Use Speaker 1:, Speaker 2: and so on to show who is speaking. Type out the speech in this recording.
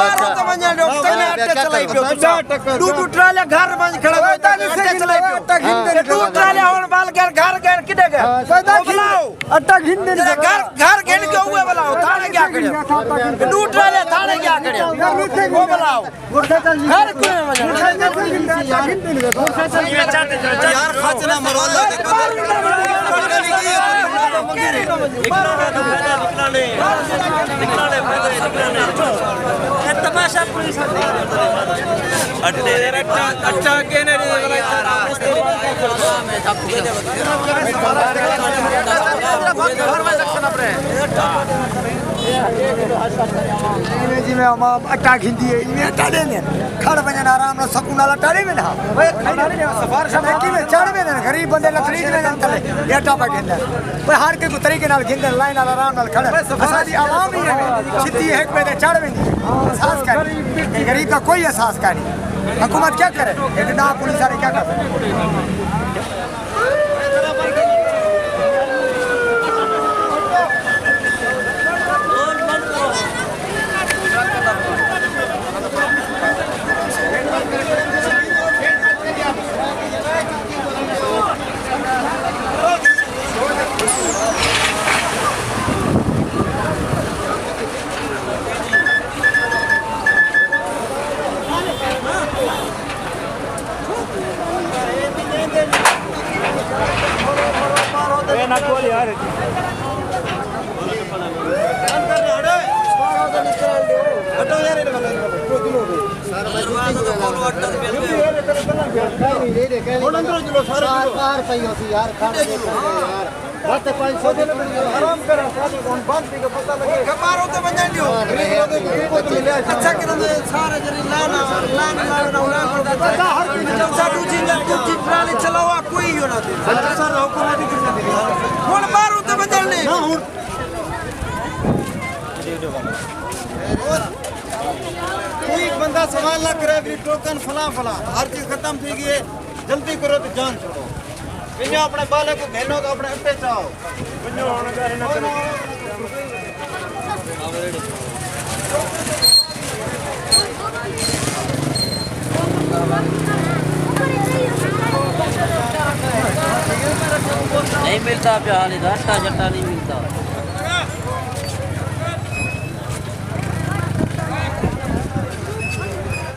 Speaker 1: बार तो मंजल दो तने अट्टे चलाई पियो दू ट्राले घर बंद खड़ा अट्टे चलाई पियो दू ट्राले होन बाल घर घर किदे गए बुलाओ अट्टा घिन दे घर घर घेन के हुए बुलाओ थाने क्या करियो दू ट्राले थाने क्या करियो वो बुलाओ घर कोई मंजल यार खचना मरो अल्लाह तमाशा पुलिस अच्छा के नहीं जी में हम अट्टा खिंदी है इनमें अट्टा देने खड़ बजन आराम ना सकून वाला टाड़े में ना सफारिश में की में चढ़ में ना गरीब बंदे लकड़ी में ना तले ये अट्टा पे खिंदा भाई हर के तरीके नाल खिंदा लाइन वाला आराम नाल खड़े सारी आवाम ही है सिद्धि एक पे चढ़ में एहसास कर गरीब का कोई एहसास का नहीं हुकूमत क्या करे एक ना पुलिस वाले क्या कर ना कोल यार हटो यार ये वाला सर दरवाजा तो खोलो हटो ले दे कौन अंदर चलो सारे बाहर सही होती यार खा यार बात 500 दे आराम करा साथ कौन बात भी का पता लगे खबारों तो बन जानियो अच्छा कर सारे जरी लाना पता हर चीज साडू चीज कुछ प्राणी चलावा कोई हो ना दे सर हुकूमत की कौन बाहरों तो बदलने ना हुन कोई बंदा सवाल ना करे भी टोकन फला फला हर चीज खत्म थी गई है जल्दी करो तो जान छोड़ो पिन्यो अपने बाले को घेनो तो अपने अट्टे चाओ पिन्यो होने करे ना करे नहीं मिलता पे हाल इधर का जट्टा नहीं मिलता